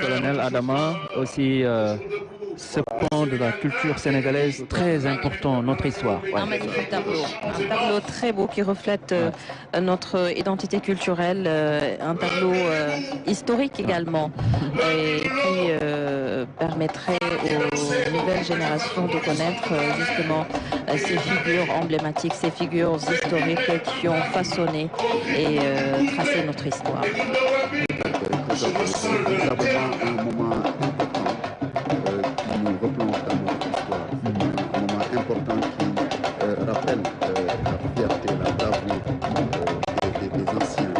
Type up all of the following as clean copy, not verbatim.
colonel Adama, aussi ce pan de la culture sénégalaise très important, notre histoire. Ouais. Un magnifique tableau. Un tableau très beau qui reflète notre identité culturelle, un tableau historique également, et qui permettrait aux nouvelles générations de connaître justement ces figures emblématiques, ces figures historiques qui ont façonné et tracé notre histoire. C'est vraiment un moment important qui nous replonge dans notre histoire. Un moment important qui rappelle la fierté, la bravoure des anciens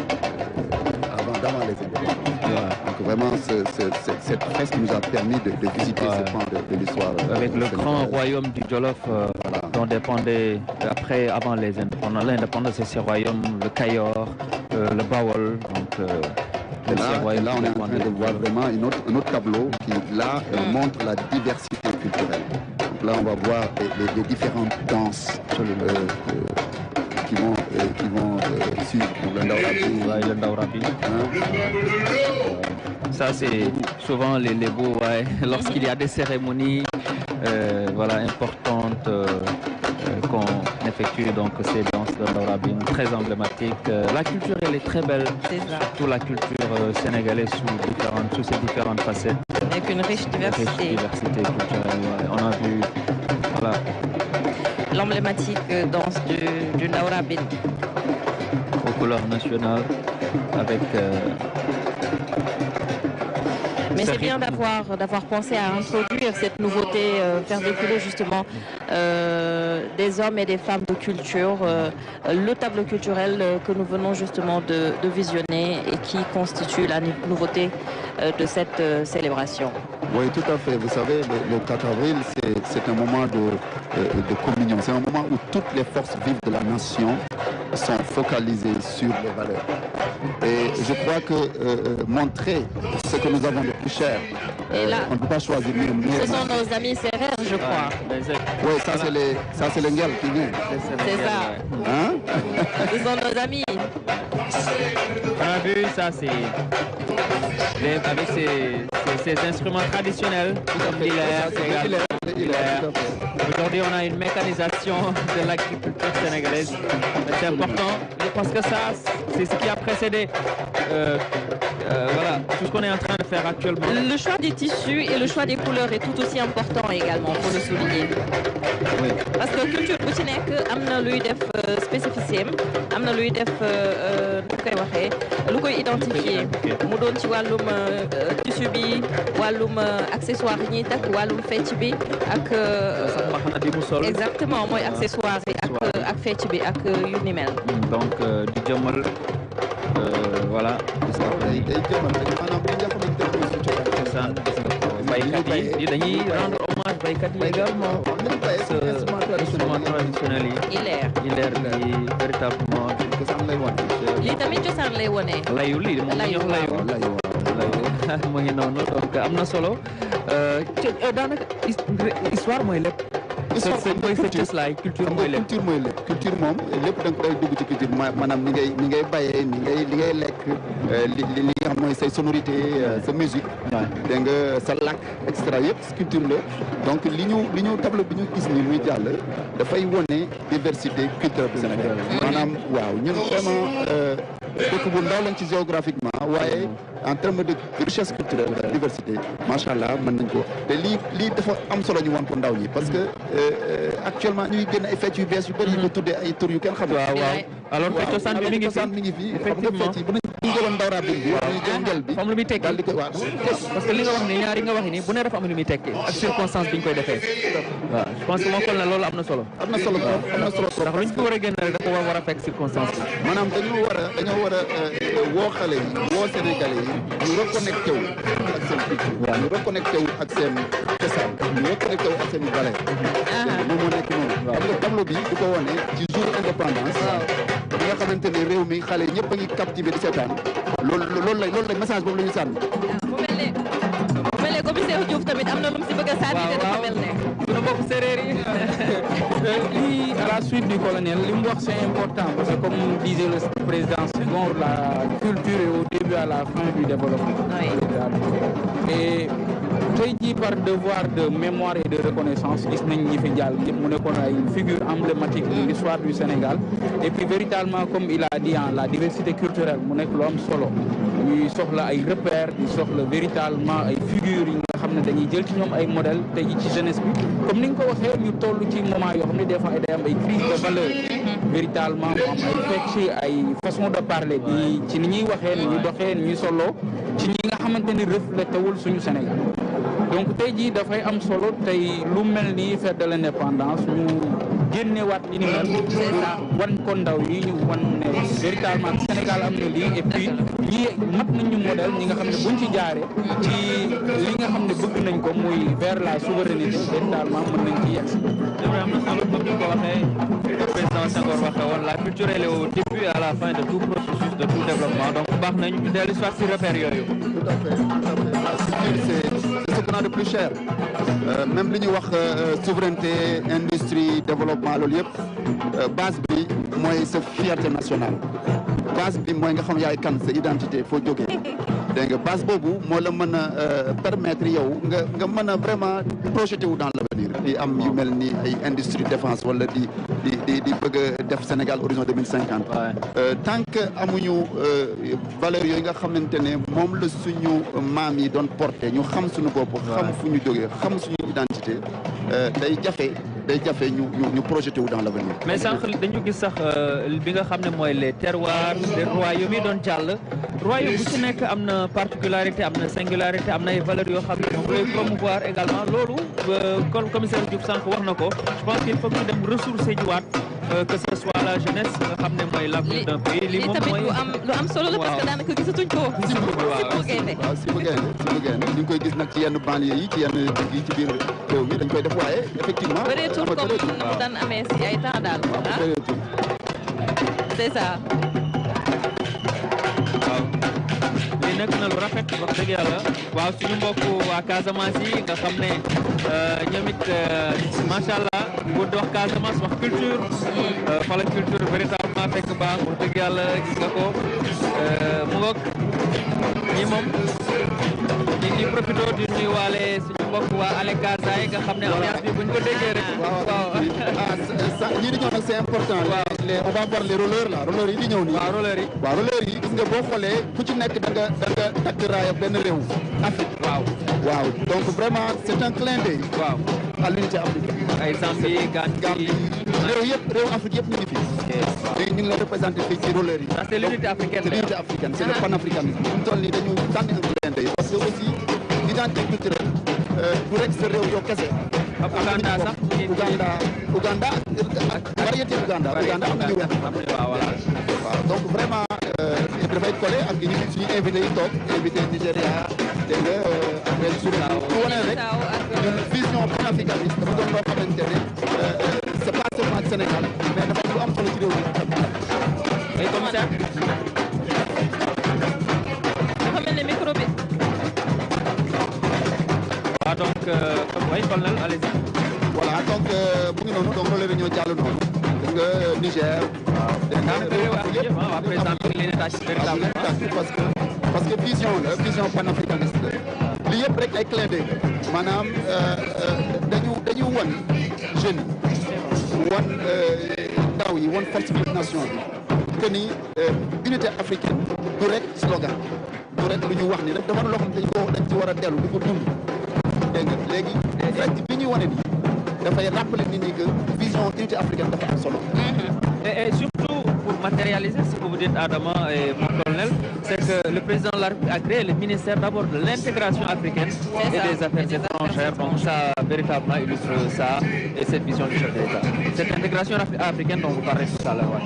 d'avant les indépendances. Donc vraiment, cette fresque nous a permis de visiter ce pan de l'histoire. Avec le grand royaume du Jolof dont dépendait, avant l'indépendance, c'est ce royaume, le Kayor, le Bawol. Donc, et là, on est en train de voir vraiment un autre tableau qui, là, montre la diversité culturelle. Donc là, on va voir les différentes danses qui vont suivre le Ndaourabi. Ça, c'est souvent les beaux, lorsqu'il y a des cérémonies importantes qu'on effectue, donc ces danses de Ndaourabi très emblématiques. La culture, elle est très belle, surtout la culture sénégalaise sous ses différentes facettes. Avec une riche diversité. Culturelle, on a vu, l'emblématique danse du Ndaourabi. Aux couleurs nationales, avec... Mais c'est bien d'avoir pensé à introduire cette nouveauté, faire défiler justement des hommes et des femmes de culture, le tableau culturel que nous venons justement de visionner et qui constitue la nouveauté de cette célébration. Oui, tout à fait. Vous savez, le 4 avril, c'est un moment de communion. C'est un moment où toutes les forces vives de la nation sont focalisées sur les valeurs. Et je crois que montrer ce que nous avons de plus cher, on ne peut pas choisir mieux. Ce sont nos amis serrères, je crois. Oui, ça c'est le Nguel qui vient. C'est ça. Hein? Ce sont nos amis. On a vu ça, c'est avec ces instruments traditionnels, Aujourd'hui, on a une mécanisation de l'agriculture sénégalaise. C'est important parce que ça, c'est ce qui a précédé tout ce qu'on est en train de faire actuellement. Le choix des tissus et le choix des couleurs est tout aussi important également, pour le souligner. Oui. Parce que culture bu ci nekk am na luy def spécificité am na luy def nu koy waxee lu koy identifier mu doon ci wàllum tissu bi wàllum accessoire yi ñuy takk wàllum fecc bi ak exactement mooy accessoire yi ak fecc bi ak yu ni mel. Donc di jëmmal day jëmmal maanaam li nga xamante ne baykat yi dañuy rendre hommage baykat yi également. Instrument traditionnel yi. Ileer bi véritablement cosaan lay wane. lii tamit cosaan lay wane. layu lii moom la ñu wax layu mu ngi noonu donc am na solo daanaka histoire mooy lépp. culture mooy lépp. culture moom lépp da nga koy dugg ci culture maanaam ni ngay bayee li ngay lekk li nga xam mooy say sonorité sa musique dégg nga sa lakk et cetera yëpp culture la donc li ñu tableau bi ñu gis ni muy jàll dafay wone diversité culturelle bu Sénégal maanaam waaw ñun vraiment dëkk bu ndaw lañ ci géographiquement waaye en termes de richesse culturelle diversité macha allah mën nañ ko te lii dafa am solo ñu wan ko ndaw ñi parce que actuellement ñuy génn ay fecc yu bees yu bëri ñu ko tuddee ay tur yu kenn xam. waaw alors que cosaan bi mi ngi fi effectivement xam nga fecc yi bu ñu jëloon Ndaourabi bi ñu jël ngel bi am lu muy tekki daal di koy waaw parce que li nga wax ni ñaari nga wax ni bu ne dafa am lu muy tekki ak circonstance bi ñu koy defee waaw je pense que moo xool ne loolu am na solo ndax luñ ko war a génne rek dafa war a fekk circonstance bi maanaam dañoo war a woo xale yi woo Sénégalais yi ñu reconnecté wu ak seen culture waaw ñu reconnecté wu ak seen cosaan ñu reconnecté wu ak seen valeur moom moo nekk noonu xam nga tableau bi du ko wone ci jour indépendance bi nga xamante ne réew mi xale ñëpp a ngi captivé di seetaan loolu la message boobu la ñu sànni mu mel ne commissaire Diouf tamit am na lu mu si bëgg a sànni te dafa mel ne sunu mbokk séeréer yi lii à la suite du colonel li mu wax c'est important parce que comme disait le président Senghor la culture est au début à la fin du développement Sénégal. Et tey jii par devoir de mémoire et de reconnaissance gis nañ ñi fi jàll ñëpp mu nekkoon ay figure emblématique de l'histoire du Sénégal. Et puis véritablement comme il a dit la diversité culturelle mu nekk lu am solo ñuy soxla ay repères di soxla véritablement ay figures yi nga xam ne dañuy jël ci ñoom ay modèles tey jii ci jeunesse bi comme ni nga ko waxee ñu toll ci moment yoo xam ne des fois day am ay crise de valeur véritablement mu am ay fecc ay façon de parler di ci ni ñuy waxee ni ñuy doxee ni ñuy solo ci ñi nga xamante ni reflété wul suñu Sénégal donc tey jii dafay am solo tey lu mel ni fête de l'indépendance ñu génnewaat li ni mel wan ko ndaw yi ñu wan ne véritablement Sénégal am na lii et puis ñii mat nañu modèle ñi nga xam ne buñ ci jaaree ci li nga xam ne bëgg nañ ko muy vers la souveraineté véritablement mën nañ ci yegg. am na solo comme ni ko waxee le président Senghor waxee woon la culture elle est au début et à la fin de tout processus de tout développement donc baax nañ ñu dellu soit ci repères yooyu. Tout à fait. La culture c'est ce qu'on a de plus cher même li ñuy wax souveraineté industrie développement loolu yëpp base bi mooy sa fierté nationale base bi mooy nga xam yaay kan sa identité foo jógee dégg nga base boobu moo la mën a permettre yow nga mën a vraiment projeté wu dans l'avenir di am yu mel ni ay industrie défense wala di bëgg a def Sénégal horizon 2050 tant que amuñu valeur yooyu nga xamante ne moom la suñu maam yi doon porté ñu xam suñu bopp xam fu ñu jógee xam suñu identité day jafe ñu projeté wu dans l'avenir. mais sànq dañu gis sax bi nga xam ne mooy les terroirs des royaumes yi doon jàll royaume bu ci nekk am na particularité am na singularité am na ay valeurs yoo xam ne moom lay promouvoir également loolu comme commissaire Diouf sànq wax na ko je pense qu'il faut que ñu dem ressourcer jiwaat que ce soit la jeunesse nga xam ne mooy l'avenir d'un pays li moom mooy lu am solo la parce que daanaka gisatuñ ko Simba Gaynde ñu ngi koy gis nag ci yenn banlieue yi ci yenn dëkk yi ci biir réew mi dañ koy def waaye effectivement bëreetul comme ni mu daan amee si ay temps daal c'est ça lii nekk na lu rafet wax dëgg yàlla waaw suñu mbokk waa Casamance yi nga xam ne ñoom it macha allah bu dox Casamance wax culture fa la culture véritablement fekk baax wax dëgg yàlla gis nga ko mu ngoog ñi moom ñi ngi profité di nuyuwaale suñu mbokk waa Ale Casa yi nga xam ne ambiance bi buñ ko déggee rek waaw ñii di ñëw nag c'est important on va voir les rollers là rollers yi di ñëw nii waaw rollers yi gis nga boo xoolee ku ci nekk da nga takk raaya benn réew Afrique waaw donc vraiment c'est un clin d'œil waaw à l'unité africaine ay Zambie Gambie réew Afrique yëpp ñu ngi fii ñu ngi la représenté fii ci rollers yi c'est l'unité africaine c'est l'unité africaine c'est le panafricanisme ñu toll nii dañu tànn un clin d'œil parce que aussi l'identité culturelle du rek sa réew yow kese Uganda sax Uganda variété Uganda am nañu weex waaw donc vraiment dafay collé ak suñu invité yi toog invité Nigéria dégg nga après pour wane rek ñun vision panafricaniste dafa doon loo xamante ne c'est pas seulement Sénégal mais dafa lu am solo ci réew mi ay commissaire dafa mel ne micro bi waaw donc oui colonel allez-y voilà donc mu ngi noonu donc loolu la ñoo jàll noonu gis nga Niger parce que vision panafricaniste la li yëpp rek ay clin d'œil maanaam dañu wan jeunes wan ndaw yi wan force de nation bi que ni unité africaine du rek slogan du rek lu ñu wax ni rek dafa loo xam dañ ci war a dellu di ko dund dégg nga léegi rek bi ñuy wane ni dafay rappeler nit ñi que vision unité africaine dafa am solo. Et surtout pour matérialiser ce que vous dites Adama et mon colonel, c'est que le président de la République a créé le ministère d'abord de l'intégration africaine et des affaires étrangères. Donc ça véritablement illustre ça et cette vision du chef de l'État. Cette intégration africaine dont vous parlez tout à l'heure.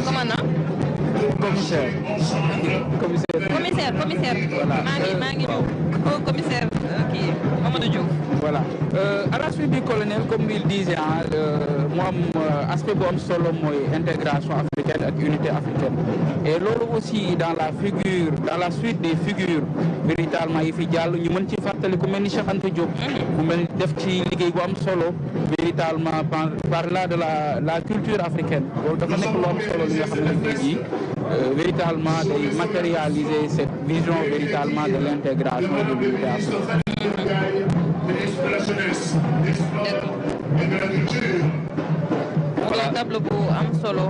Commandant. Commissaire. Voilà. maa ngi ñëw commissaire kii Mamadou Diouf. Voilà. À la suite du colonel, comme il disait, mu am aspect bu am solo mooy intégration africaine ak unité africaine et loolu aussi dans la suite des figures véritablement yi fi jàll ñu mën ci fàttali ku mel ni Cheikh Anta Diop mu mel def ci liggéey bu am solo véritablement par là de la culture africaine loolu dafa nekk lu am solo li nga xam ne tey jii véritablement day matérialiser cette vision véritablement de l'intégration et de l'unité africaine. voilà tableau bu am solo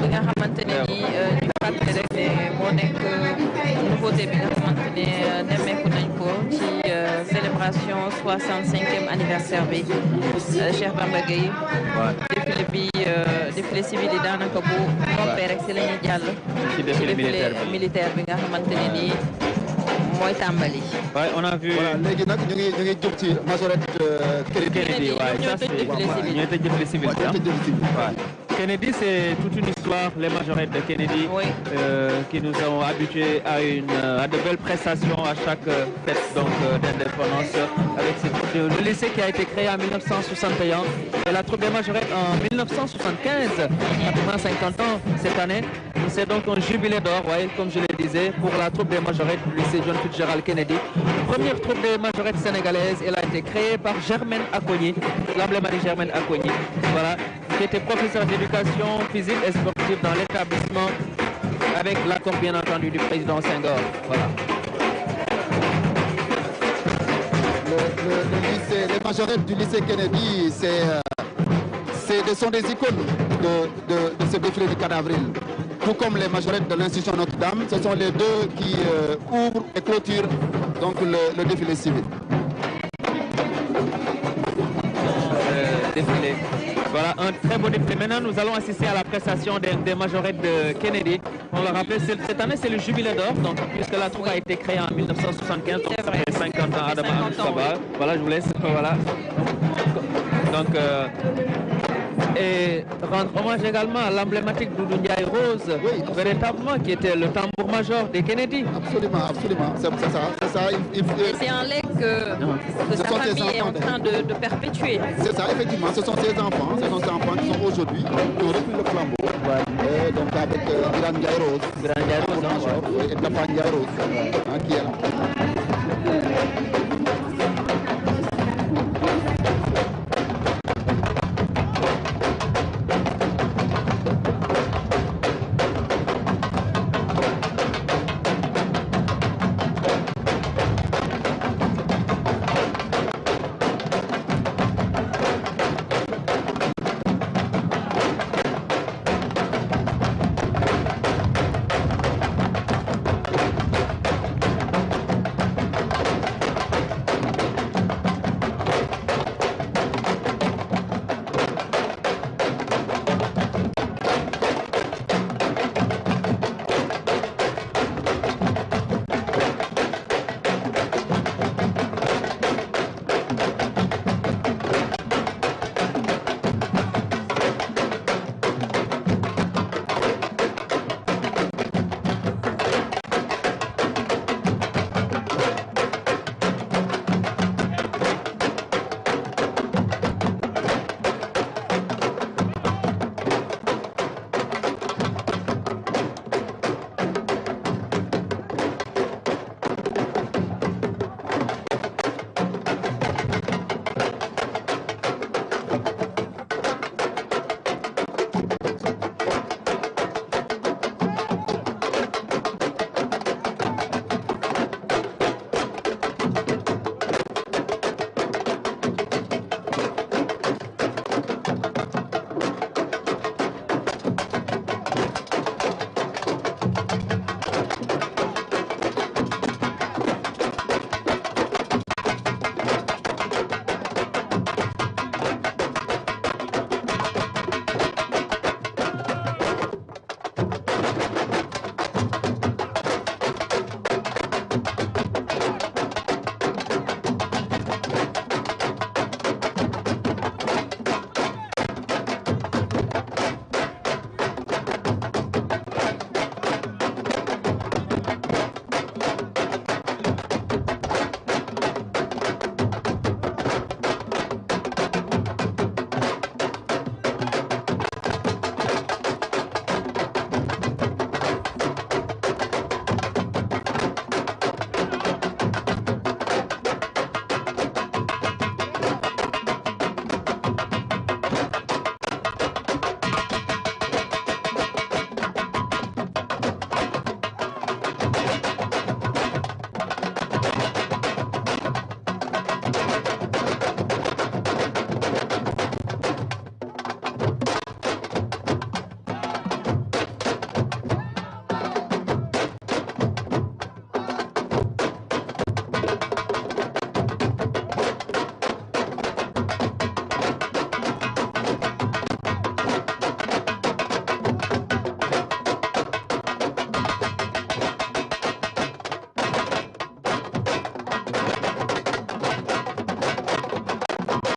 bi nga xamante ne ni ñu fàttali rek ne moo nekk nouveauté bi nga xamante ne nemmeeku nañ ko ci célébration 65e anniversaire bi Cheikh Bamba Gueye défilé civil yi daanaka bu noppee rek si la ñuy jàll ci défilé militaire bi nga xamante ne nii mooy tàmbali. Ouais, on a vu. Voilà, léegi nag ñu ngi jub ci majorette Kennedy, ouais, ça c'est ñoo tëj défilé civil. Kennedy, c'est toute une histoire, les majorettes de Kennedy, oui. Qui nous ont habitués à de belles prestations à chaque fête d'indépendance. Avec le lycée qui a été créé en 1961 et la troupe des majorettes en 1975, pratiquement 50 ans cette année. C'est donc un jubilé d'or, ouais, comme je le disais, pour la troupe des majorettes du lycée John Fitzgerald Kennedy. Première troupe des majorettes sénégalaises, elle a été créée par Germaine Acogny, l'emblématique Germaine Acogny, voilà, qui était professeur d'éducation physique et sportive dans l'établissement, avec l'accord bien entendu du président Senghor. Voilà. Les majorettes du lycée Kennedy, ce sont des icônes de ce défilé du 4 avril. Tout comme les majorettes de l'Institution Notre-Dame, ce sont les deux qui ouvrent et clôturent donc le défilé civil. Défilé. Voilà, un très beau défilé. Maintenant, nous allons assister à la prestation des majorettes de Kennedy. On l'a rappelé, cette année, c'est le jubilé d'or, donc puisque la troupe a été créée en 1975, donc ça fait 50 ans. Adama Saba. Voilà, je vous laisse. Voilà. Donc, et rendre hommage également à l'emblématique Doudou Ndiaye Rose, oui, véritablement, qui était le tambour-major des Kennedy. Absolument, absolument. C'est ça. Et c'est un legs que sa famille est en train de perpétuer. C'est ça, effectivement. Ce sont ces enfants qui sont aujourd'hui, qui ont repris le flambeau. Ouais. Donc avec Grand Ndiaye Rose. Grand Ndiaye Rose, et Tapa Ndiaye Rose, qui est là.